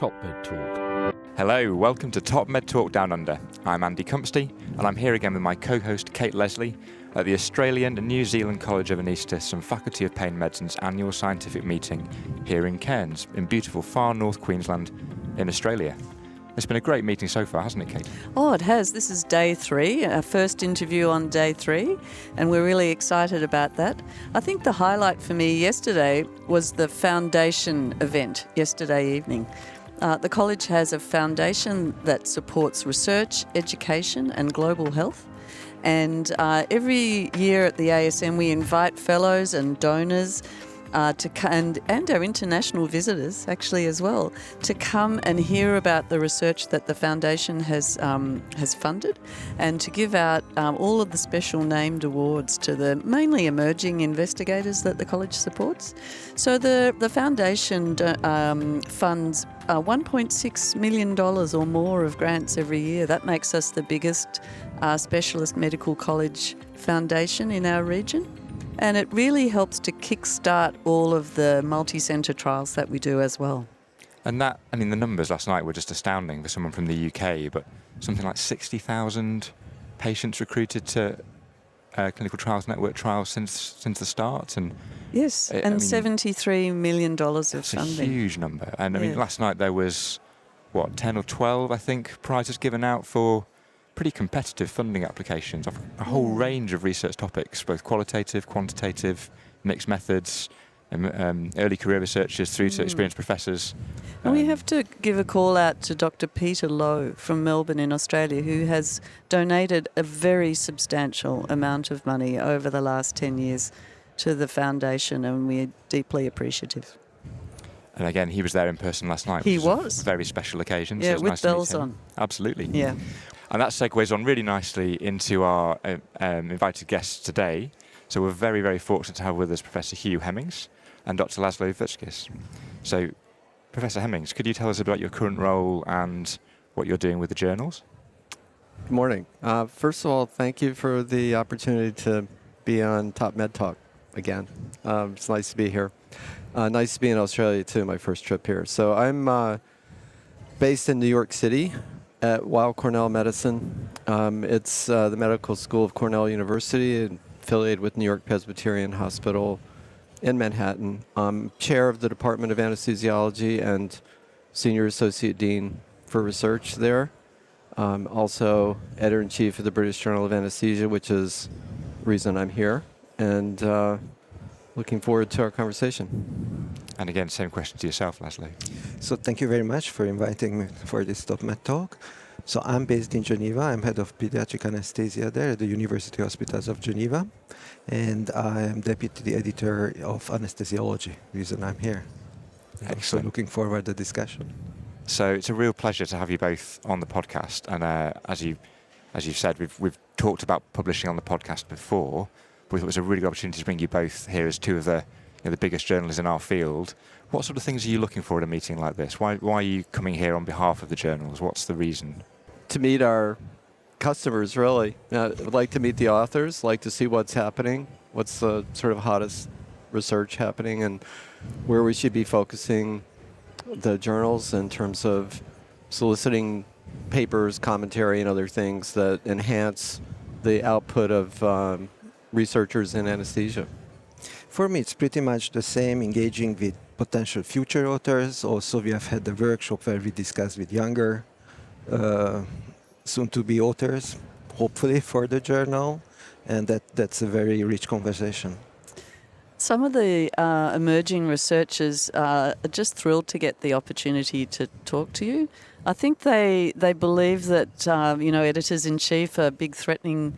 Top Med Talk. Hello, welcome to Top Med Talk Down Under. I'm Andy Cumpstey, and I'm here again with my co-host Kate Leslie at the Australian and New Zealand College of Anaesthetists and Faculty of Pain Medicine's annual scientific meeting here in Cairns, in beautiful far north Queensland in Australia. It's been a great meeting so far, hasn't it, Kate? Oh, it has. This is day 3, our first interview on day 3, and we're really excited about that. I think the highlight for me yesterday was the foundation event yesterday evening. The college has a foundation that supports research, education and global health. And every year at the ASM we invite fellows and donors and our international visitors actually as well to come and hear about the research that the foundation has funded, and to give out all of the special named awards to the mainly emerging investigators that the college supports. So the foundation funds $1.6 million or more of grants every year. That makes us the biggest specialist medical college foundation in our region. And it really helps to kickstart all of the multi-centre trials that we do as well. And that, I mean, the numbers last night were just astounding for someone from the UK, but something like 60,000 patients recruited to Clinical Trials Network trials since the start. And yes, and $73 million of funding. That's a huge number. And I mean, last night there was, 10 or 12, I think, prizes given out for pretty competitive funding applications of a whole range of research topics, both qualitative, quantitative, mixed methods, early career researchers through to experienced professors. And we have to give a call out to Dr. Peter Lowe from Melbourne in Australia, who has donated a very substantial amount of money over the last 10 years to the foundation, and we're deeply appreciative. And again, he was there in person last night. He was. A very special occasion. Yeah, so it was with nice to meet bells him. on. Absolutely. Yeah. And that segues on really nicely into our invited guests today. So we're very, very fortunate to have with us Professor Hugh Hemmings and Dr. Laszlo Vutskits. So, Professor Hemmings, could you tell us about your current role and what you're doing with the journals? Good morning. First of all, thank you for the opportunity to be on Top Med Talk again. It's nice to be here. Nice to be in Australia too, my first trip here. So I'm based in New York City at Weill-Cornell Medicine. It's the medical school of Cornell University, and affiliated with New York Presbyterian Hospital in Manhattan. I'm chair of the Department of Anesthesiology and senior associate dean for research there. Also editor-in-chief of the British Journal of Anesthesia, which is the reason I'm here. And looking forward to our conversation. And again, same question to yourself, Laszlo. So thank you very much for inviting me for this Top Med Talk. So I'm based in Geneva. I'm head of Pediatric Anesthesia there at the University Hospitals of Geneva. And I am deputy editor of Anesthesiology, the reason I'm here. Excellent. So looking forward to the discussion. So it's a real pleasure to have you both on the podcast. And as you've said, we've talked about publishing on the podcast before, but we thought it was a really good opportunity to bring you both here as two of the biggest journalists in our field. What sort of things are you looking for at a meeting like this? Why are you coming here on behalf of the journals? What's the reason? To meet our customers, really. I'd like to meet the authors, like to see what's happening, what's the sort of hottest research happening, and where we should be focusing the journals in terms of soliciting papers, commentary, and other things that enhance the output of researchers in anesthesia. For me, it's pretty much the same, engaging with potential future authors. Also, we have had a workshop where we discussed with younger, soon-to-be authors, hopefully for the journal, and that's a very rich conversation. Some of the emerging researchers are just thrilled to get the opportunity to talk to you. I think they believe that editors-in-chief are big threatening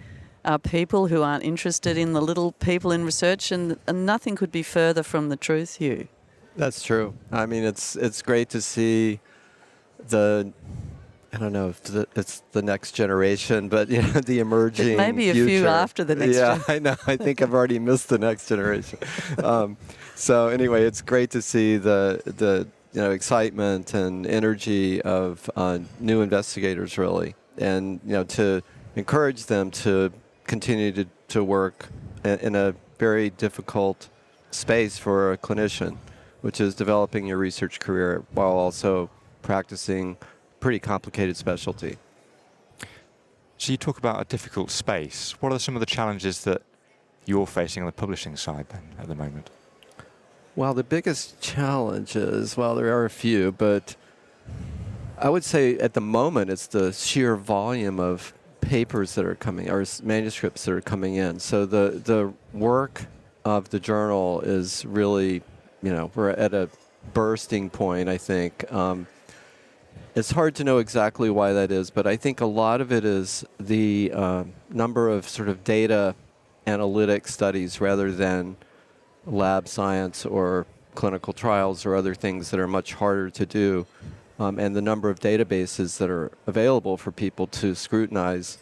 people who aren't interested in the little people in research, and nothing could be further from the truth, Hugh. That's true. I mean, it's great to see I don't know if it's the next generation, but the emerging maybe a future. Few after the next generation. Yeah, I know. I think I've already missed the next generation. So anyway, it's great to see the excitement and energy of new investigators, really, and to encourage them to continue to work in a very difficult space for a clinician, which is developing your research career while also practicing pretty complicated specialty. So you talk about a difficult space. What are some of the challenges that you're facing on the publishing side then at the moment? Well, the biggest challenge is, well, there are a few, but I would say at the moment it's the sheer volume of papers that are coming, or manuscripts that are coming in. So the work of the journal is really, we're at a bursting point, I think. It's hard to know exactly why that is, but I think a lot of it is the number of sort of data analytic studies rather than lab science or clinical trials or other things that are much harder to do, and the number of databases that are available for people to scrutinize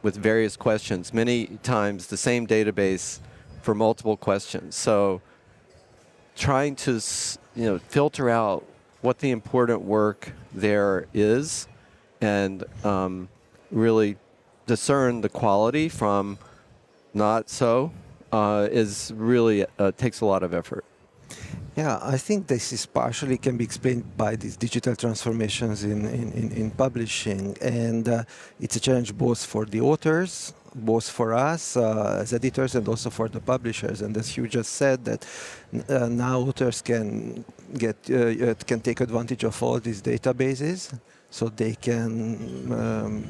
with various questions. Many times the same database for multiple questions. So trying to filter out what the important work there is and really discern the quality from not so is really takes a lot of effort. Yeah, I think this is partially can be explained by these digital transformations in publishing, and it's a challenge both for the authors, both for us as editors, and also for the publishers. And as Hugh just said, that now authors can take advantage of all these databases. So they can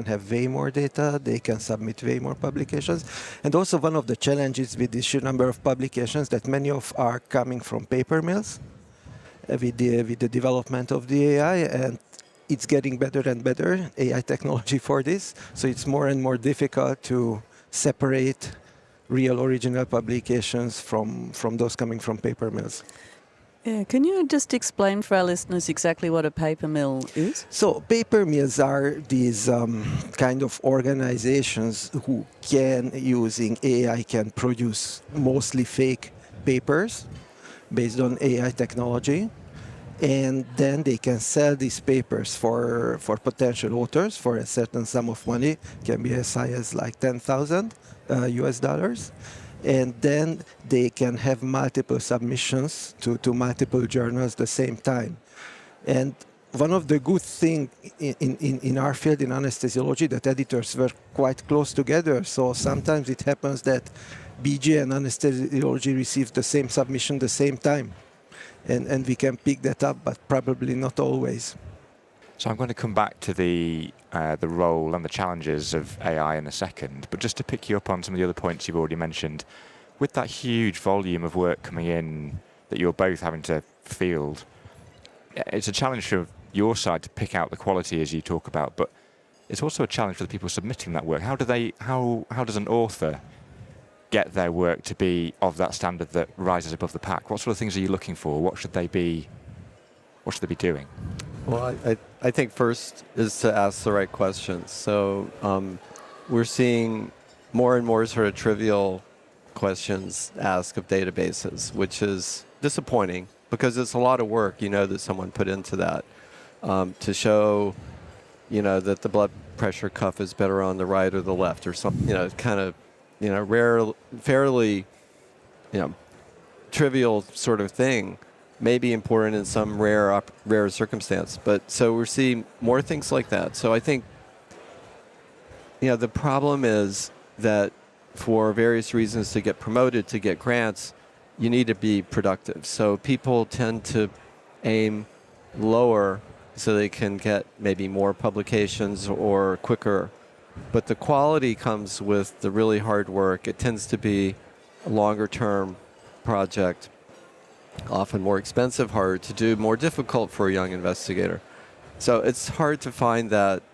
have way more data, they can submit way more publications. And also one of the challenges with the sheer number of publications that many of are coming from paper mills with the development of the AI, and it's getting better and better, AI technology for this. So it's more and more difficult to separate real original publications from those coming from paper mills. Yeah, can you just explain for our listeners exactly what a paper mill is? So paper mills are these kind of organizations who can, using AI, can produce mostly fake papers based on AI technology. And then they can sell these papers for potential authors for a certain sum of money, can be as high as like 10,000 US dollars. And then they can have multiple submissions to multiple journals at the same time. And one of the good things in our field, in anesthesiology, that editors work quite close together. So sometimes it happens that BJA and Anesthesiology receive the same submission at the same time. And we can pick that up, but probably not always. So I'm going to come back to the role and the challenges of AI in a second, but just to pick you up on some of the other points you've already mentioned, with that huge volume of work coming in that you're both having to field, it's a challenge from your side to pick out the quality as you talk about, but it's also a challenge for the people submitting that work. How does an author get their work to be of that standard that rises above the pack? What sort of things are you looking for? What should they be doing? Well, I think first is to ask the right questions. So we're seeing more and more sort of trivial questions asked of databases, which is disappointing because it's a lot of work, that someone put into that to show, that the blood pressure cuff is better on the right or the left or something, kind of, rare, fairly, trivial sort of thing. May be important in some rare circumstance, but so we're seeing more things like that. So I think, the problem is that for various reasons to get promoted, to get grants, you need to be productive. So people tend to aim lower so they can get maybe more publications or quicker. But the quality comes with the really hard work. It tends to be a longer-term project, often more expensive, harder to do, more difficult for a young investigator. So it's hard to find that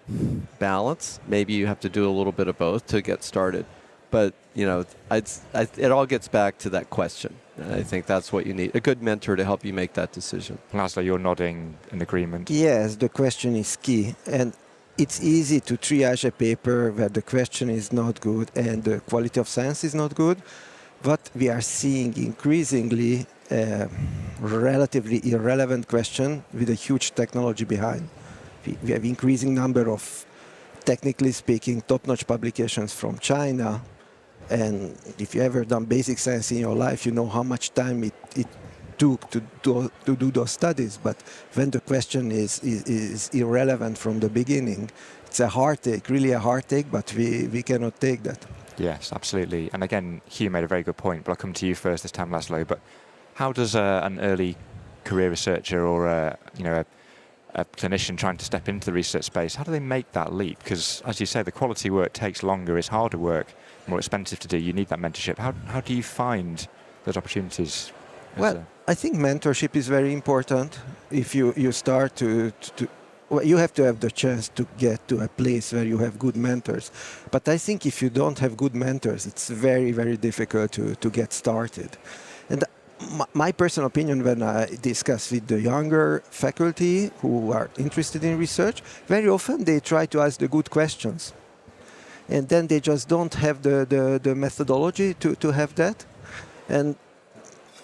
balance. Maybe you have to do a little bit of both to get started. But, it all gets back to that question. And I think that's what you need, a good mentor to help you make that decision. Laszlo, you're nodding in agreement. Yes, the question is key. And it's easy to triage a paper where the question is not good and the quality of science is not good. What we are seeing increasingly relatively irrelevant question with a huge technology behind. We have increasing number of, technically speaking, top-notch publications from China. And if you ever done basic science in your life, you know how much time it took to do those studies. But when the question is irrelevant from the beginning, it's a heartache, really a heartache, but we cannot take that. Yes, absolutely. And again, Hugh made a very good point, but I'll come to you first this time, Laszlo. But how does an early career researcher or a clinician trying to step into the research space, how do they make that leap? Because, as you say, the quality work takes longer, it's harder work, more expensive to do. You need that mentorship. How do you find those opportunities? Well, I think mentorship is very important. If you start to well, you have to have the chance to get to a place where you have good mentors. But I think if you don't have good mentors, it's very, very difficult to get started. And my personal opinion, when I discuss with the younger faculty who are interested in research, very often they try to ask the good questions. And then they just don't have the methodology to have that. And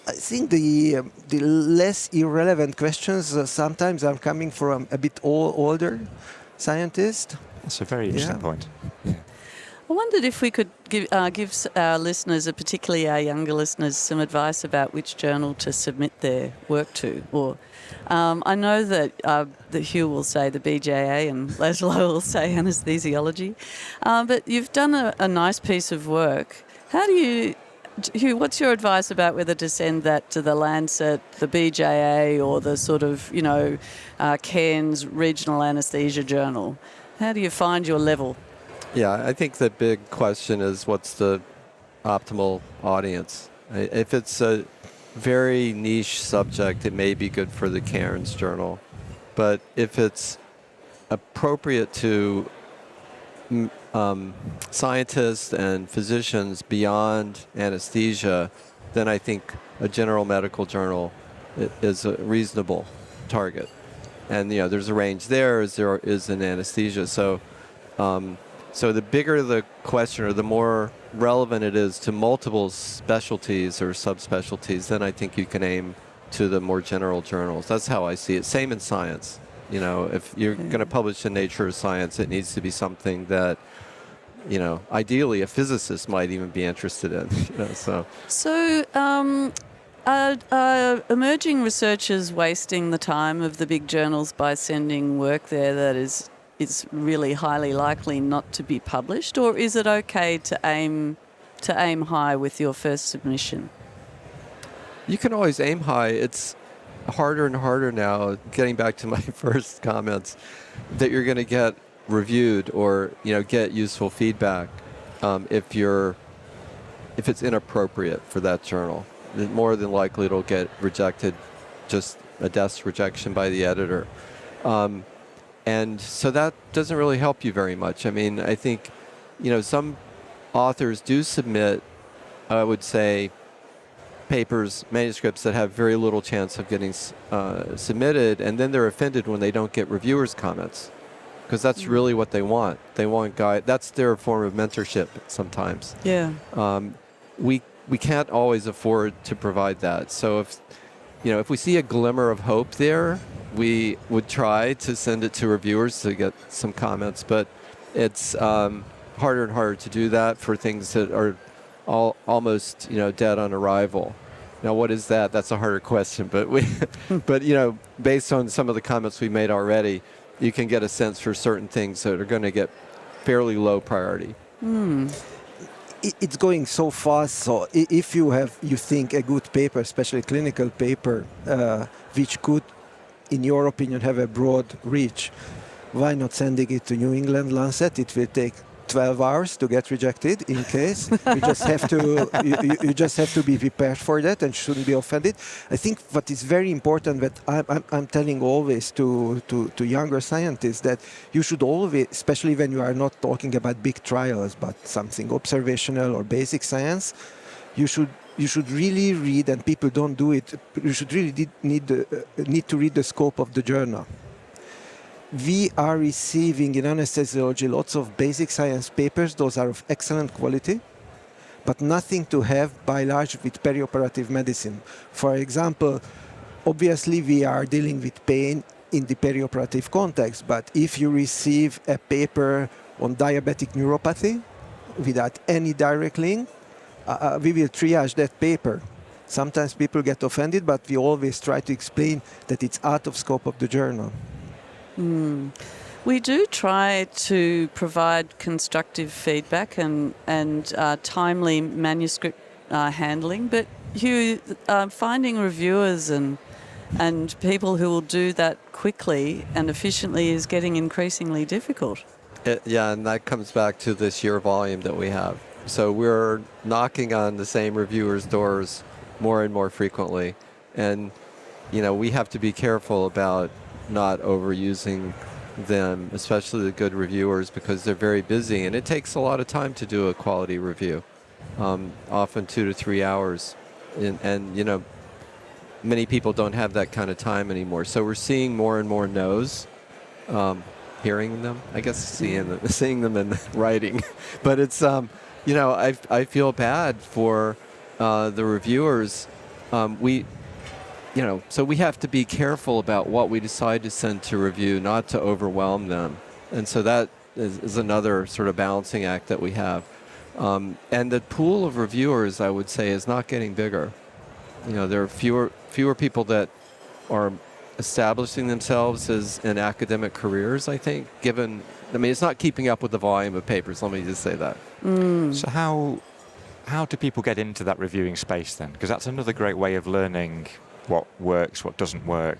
I think the less irrelevant questions sometimes are coming from a bit older scientists. That's a very interesting point. Yeah. I wondered if we could give our listeners, particularly our younger listeners, some advice about which journal to submit their work to. Or I know that Hugh will say the BJA and Laszlo will say Anesthesiology, but you've done a nice piece of work. Hugh, what's your advice about whether to send that to the Lancet, the BJA, or the sort of, Cairns Regional Anaesthesia Journal? How do you find your level? Yeah, I think the big question is what's the optimal audience? If it's a very niche subject, it may be good for the Cairns Journal. But if it's appropriate to scientists and physicians beyond anesthesia, then I think a general medical journal is a reasonable target. And there's a range there as there is in anesthesia. So the bigger the question or the more relevant it is to multiple specialties or subspecialties, then I think you can aim to the more general journals. That's how I see it. Same in science. If you're going to publish in Nature or Science, it needs to be something that ideally a physicist might even be interested in. Are emerging researchers wasting the time of the big journals by sending work there that is really highly likely not to be published, or is it okay to aim high with your first submission? You can always aim high. It's harder and harder now, getting back to my first comments, that you're going to get reviewed or get useful feedback if it's inappropriate for that journal. More than likely it'll get rejected, just a desk rejection by the editor. And so that doesn't really help you very much. I mean, I think some authors do submit, I would say, papers, manuscripts that have very little chance of getting submitted, and then they're offended when they don't get reviewers' comments, because that's really what they want. They want that's their form of mentorship sometimes. Yeah. We can't always afford to provide that. So if we see a glimmer of hope there, we would try to send it to reviewers to get some comments, but it's harder and harder to do that for things that are almost dead on arrival. Now, what is that? That's a harder question, but based on some of the comments we made already, you can get a sense for certain things that are going to get fairly low priority. It's going so fast. So if you think a good paper, especially clinical paper, which could, in your opinion, have a broad reach, why not sending it to New England Lancet? It will take 12 hours to get rejected in case. You just have to be prepared for that and shouldn't be offended. I think what is very important that I'm telling always to younger scientists, that you should always, especially when you are not talking about big trials but something observational or basic science, you should really read, and people don't do it. You should really need to read the scope of the journal. We are receiving in anesthesiology lots of basic science papers. Those are of excellent quality, but nothing to have by large with perioperative medicine. For example, obviously we are dealing with pain in the perioperative context, but if you receive a paper on diabetic neuropathy without any direct link, we will triage that paper Sometimes people get offended, but we always try to explain that it's out of scope of the journal. We do try to provide constructive feedback and timely manuscript handling, but Hugh, finding reviewers and people who will do that quickly and efficiently is getting increasingly difficult. Yeah, and that comes back to the sheer volume that we have. So we're knocking on the same reviewers' doors more and more frequently. And, we have to be careful about not overusing them, especially the good reviewers, because they're very busy. And it takes a lot of time to do a quality review, often 2 to 3 hours. And many people don't have that kind of time anymore. So we're seeing more and more no's. Hearing them, I guess, seeing them in writing. But it's, I feel bad for the reviewers. So we have to be careful about what we decide to send to review, not to overwhelm them. And so that is another sort of balancing act that we have. And the pool of reviewers, I would say, is not getting bigger. There are fewer people that are establishing themselves as in academic careers, I think, it's not keeping up with the volume of papers, let me just say that. So how do people get into that reviewing space then? Because that's another great way of learning what works, what doesn't work.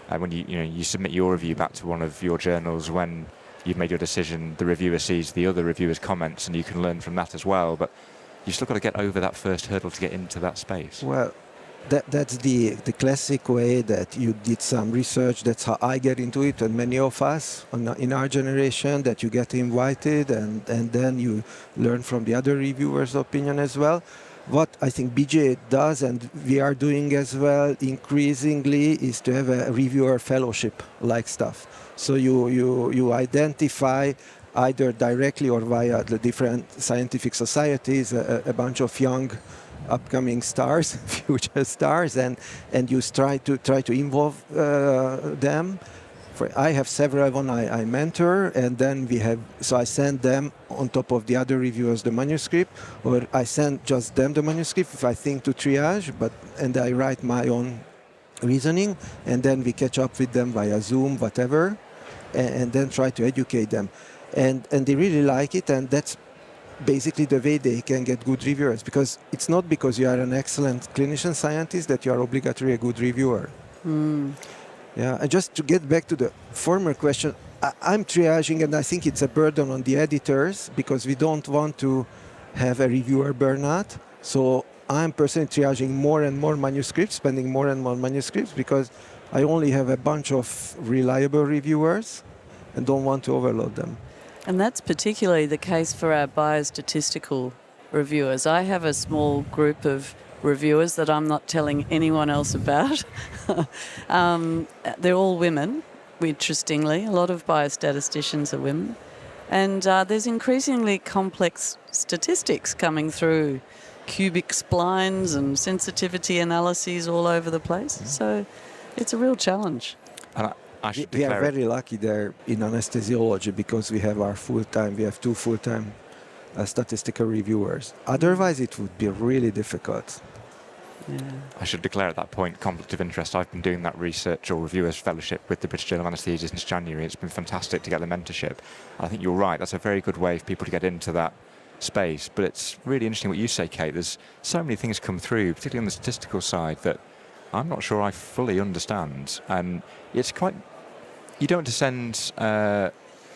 And when you submit your review back to one of your journals, when you've made your decision, the reviewer sees the other reviewer's comments and you can learn from that as well. But you've still got to get over that first hurdle to get into that space. Well, that's the classic way that you did some research. That's how I get into it, and many of us in our generation, that you get invited and then you learn from the other reviewers' opinion as well. What I think BJA does, and we are doing as well increasingly, is to have a reviewer fellowship-like stuff. So you identify either directly or via the different scientific societies a bunch of young upcoming stars, future stars, and you try to involve them. I have several one I mentor, and then I send them on top of the other reviewers the manuscript, or I send just them the manuscript if I think to triage, and I write my own reasoning, and then we catch up with them via Zoom, whatever, and then try to educate them, and they really like it, and that's basically the way they can get good reviewers, because it's not because you are an excellent clinician scientist that you are obligatory a good reviewer. Yeah, and just to get back to the former question, I'm triaging, and I think it's a burden on the editors because we don't want to have a reviewer burnout. So I'm personally triaging more and more manuscripts, spending more and more manuscripts, because I only have a bunch of reliable reviewers and don't want to overload them. And that's particularly the case for our biostatistical reviewers. I have a small group of reviewers that I'm not telling anyone else about. They're all women, interestingly. A lot of biostatisticians are women. And there's increasingly complex statistics coming through, cubic splines and sensitivity analyses all over the place. So it's a real challenge. We are very lucky there in anesthesiology because we have we have 2 full-time statistical reviewers. Otherwise, it would be really difficult. Yeah. I should declare at that point conflict of interest. I've been doing that research or reviewers fellowship with the British Journal of Anaesthesia since January. It's been fantastic to get the mentorship. I think you're right. That's a very good way for people to get into that space. But it's really interesting what you say, Kate. There's so many things come through, particularly on the statistical side, that I'm not sure I fully understand. And it's quite... You don't want to send a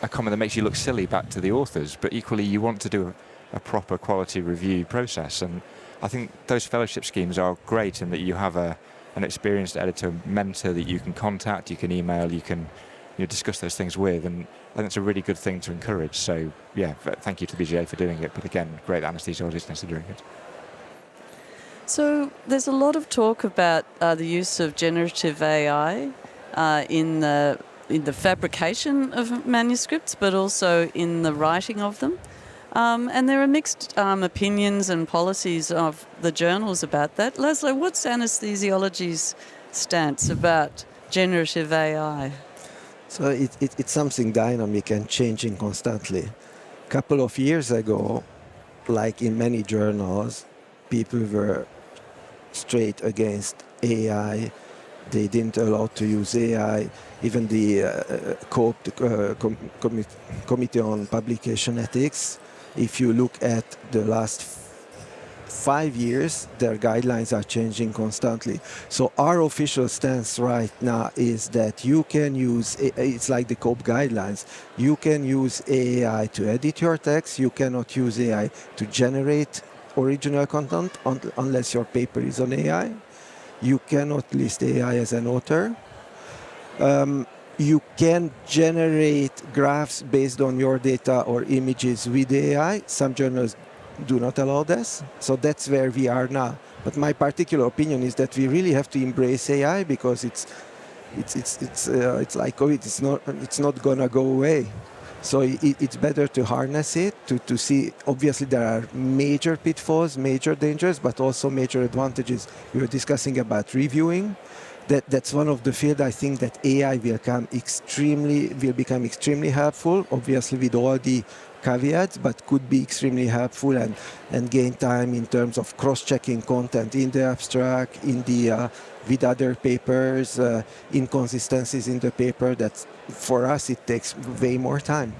comment that makes you look silly back to the authors, but equally you want to do a proper quality review process. And I think those fellowship schemes are great in that you have an experienced editor mentor that you can contact, you can email, you can discuss those things with, and I think it's a really good thing to encourage. So yeah, thank you to the BJA for doing it, but again, great that anesthesiologists are considering it. So there's a lot of talk about the use of generative AI in the fabrication of manuscripts, but also in the writing of them. And there are mixed opinions and policies of the journals about that. Laszlo, what's anesthesiology's stance about generative AI? So it's something dynamic and changing constantly. A couple of years ago, like in many journals, people were straight against AI. They didn't allow to use AI. Even the Committee on Publication Ethics, if you look at the last 5 years, their guidelines are changing constantly. So our official stance right now is that you can use, it's like the COPE guidelines, you can use AI to edit your text, you cannot use AI to generate original content unless your paper is on AI. You cannot list AI as an author. You can generate graphs based on your data or images with AI. Some journals do not allow this. So that's where we are now. But my particular opinion is that we really have to embrace AI because it's like COVID. It's not gonna go away. So it's better to harness it, to see, obviously there are major pitfalls, major dangers, but also major advantages. We were discussing about reviewing. That's one of the fields I think that AI will become extremely helpful, obviously with all the caveats, but could be extremely helpful and gain time in terms of cross-checking content in the abstract, in the with other papers, inconsistencies in the paper. That for us it takes way more time.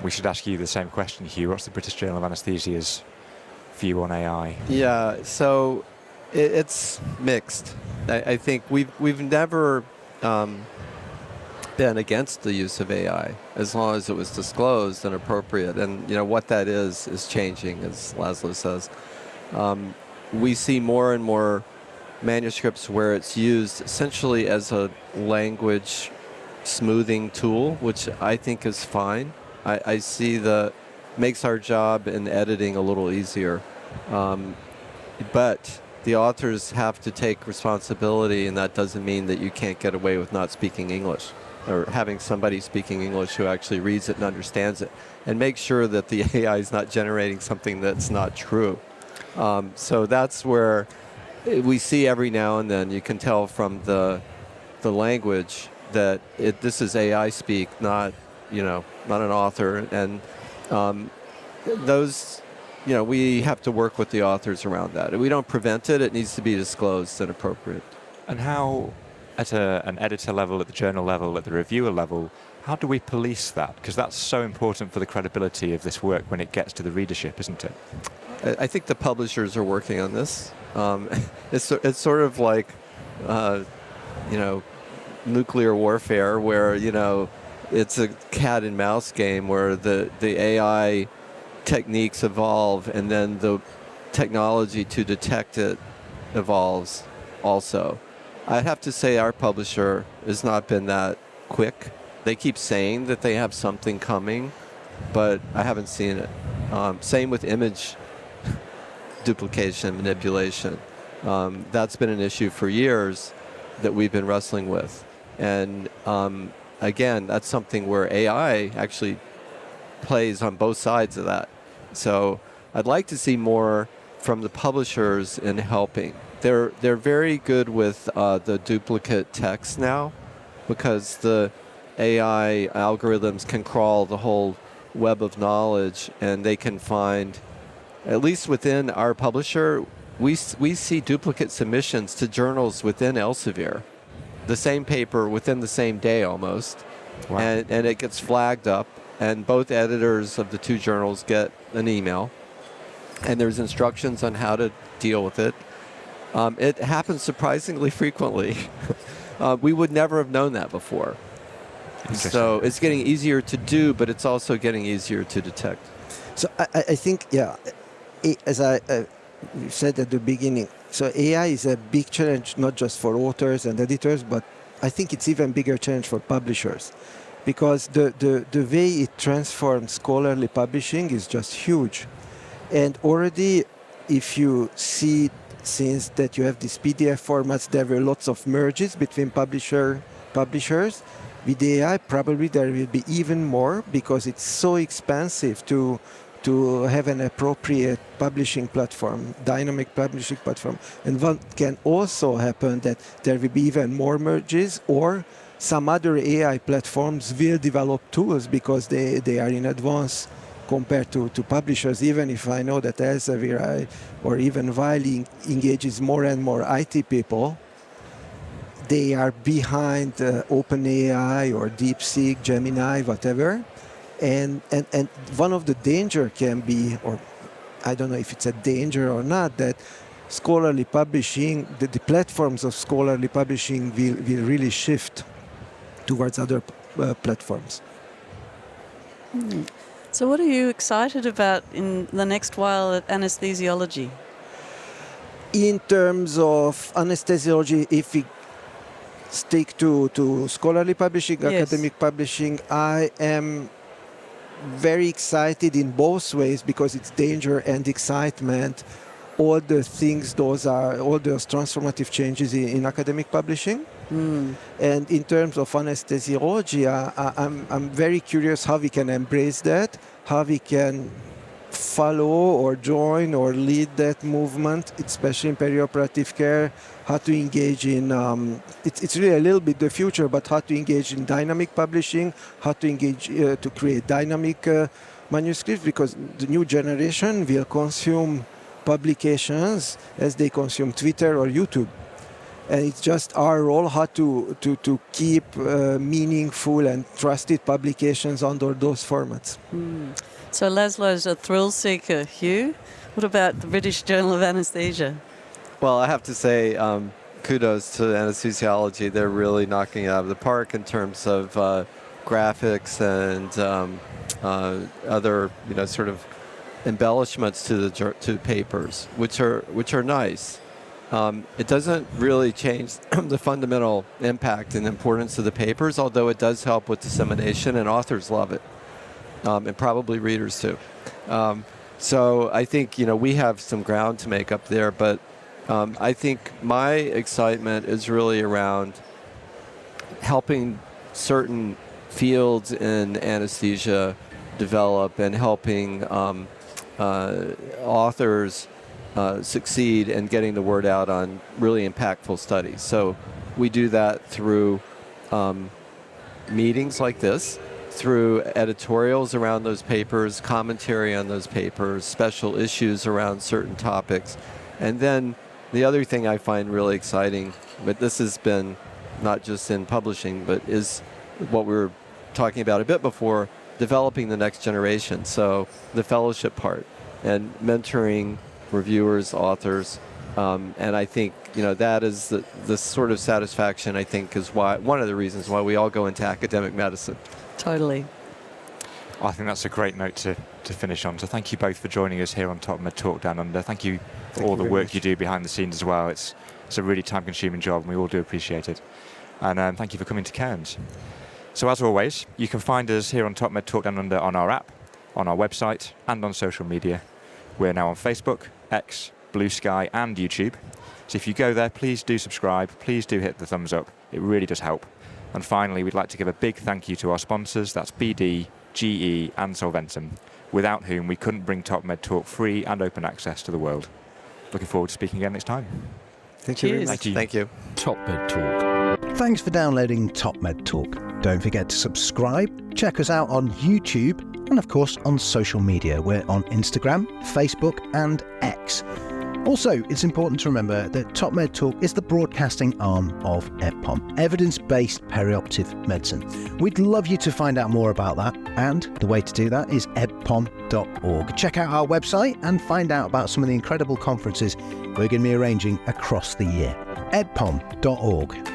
We should ask you the same question, Hugh. What's the British Journal of Anaesthesia's view on AI? Yeah, so it's mixed. I think we've never been against the use of AI as long as it was disclosed and appropriate. And what that is changing, as Laszlo says. We see more and more manuscripts where it's used essentially as a language smoothing tool, which I think is fine. I see makes our job in editing a little easier. But the authors have to take responsibility, and that doesn't mean that you can't get away with not speaking English or having somebody speaking English who actually reads it and understands it, and make sure that the AI is not generating something that's not true. So that's where we see every now and then, you can tell from the language that this is AI speak, not an author. And those, we have to work with the authors around that. We don't prevent it. It needs to be disclosed and appropriate. And how, at an editor level, at the journal level, at the reviewer level, how do we police that? Because that's so important for the credibility of this work when it gets to the readership, isn't it? I think the publishers are working on this. It's sort of like, nuclear warfare, where, it's a cat and mouse game where the AI techniques evolve and then the technology to detect it evolves also. I'd have to say our publisher has not been that quick. They keep saying that they have something coming, but I haven't seen it. Same with image duplication, manipulation. That's been an issue for years that we've been wrestling with. And again, that's something where AI actually plays on both sides of that. So I'd like to see more from the publishers in helping. They're very good with the duplicate text now, because the AI algorithms can crawl the whole web of knowledge, and they can find, at least within our publisher, we see duplicate submissions to journals within Elsevier, the same paper within the same day almost. Wow. And it gets flagged up, and both editors of the two journals get an email, and there's instructions on how to deal with it. It happens surprisingly frequently. We would never have known that before. So it's getting easier to do, but it's also getting easier to detect. So I think, as I said at the beginning, so AI is a big challenge, not just for authors and editors, but I think it's even bigger challenge for publishers, because the way it transforms scholarly publishing is just huge. And already, if you see, since that you have these PDF formats, there were lots of merges between publishers. With AI, probably there will be even more, because it's so expensive to have an appropriate publishing platform, dynamic publishing platform. And what can also happen that there will be even more merges, or some other AI platforms will develop tools because they are in advance compared to publishers, even if I know that Elsevier or even Weill engages more and more IT people. They are behind OpenAI or DeepSeek, Gemini, whatever. And one of the danger can be, or I don't know if it's a danger or not, that scholarly publishing, the platforms of scholarly publishing will really shift towards other platforms. So what are you excited about in the next while at Anesthesiology? In terms of anesthesiology, if we stick to scholarly publishing, Yes. academic publishing, I am very excited in both ways because it's danger and excitement. All the things, all those transformative changes in academic publishing. And in terms of anesthesiology, I'm very curious how we can embrace that, how we can follow or join or lead that movement, especially in perioperative care, how to engage in, it's really a little bit the future, but how to engage in dynamic publishing, how to engage to create dynamic manuscripts, because the new generation will consume publications as they consume Twitter or YouTube. And it's just our role how to keep meaningful and trusted publications under those formats. So Laszlo's a thrill seeker. Hugh, what about the British Journal of Anaesthesia? Well, I have to say, kudos to Anesthesiology. They're really knocking it out of the park in terms of graphics and other, sort of embellishments to the papers, which are nice. It doesn't really change the fundamental impact and importance of the papers, although it does help with dissemination, and authors love it, and probably readers too. So I think we have some ground to make up there, but I think my excitement is really around helping certain fields in anesthesia develop and helping authors succeed in getting the word out on really impactful studies. So we do that through meetings like this, through editorials around those papers, commentary on those papers, special issues around certain topics. And then the other thing I find really exciting, but this has been not just in publishing, but is what we were talking about a bit before, developing the next generation. So the fellowship part and mentoring reviewers, authors, and I think that is the sort of satisfaction I think is why one of the reasons why we all go into academic medicine. Totally. I think that's a great note to finish on. So thank you both for joining us here on Top Med Talk Down Under. Thank you for all the work you do behind the scenes as well. It's a really time-consuming job, and we all do appreciate it. And thank you for coming to Cairns. So as always, you can find us here on Top Med Talk Down Under on our app, on our website, and on social media. We're now on Facebook, X, Blue Sky, and YouTube. So if you go there, please do subscribe. Please do hit the thumbs up. It really does help. And finally, we'd like to give a big thank you to our sponsors. That's BD, GE, and Solventum, without whom we couldn't bring Top Med Talk free and open access to the world. Looking forward to speaking again next time. Thank you very Cheers. much. Thank you. Top Med Talk. Thanks for downloading Top Med Talk. Don't forget to subscribe. Check us out on YouTube and, of course, on social media. We're on Instagram, Facebook, and X. Also, it's important to remember that Top Med Talk is the broadcasting arm of EBPOM, evidence-based perioperative medicine. We'd love you to find out more about that, and the way to do that is ebpom.org. Check out our website and find out about some of the incredible conferences we're going to be arranging across the year. ebpom.org.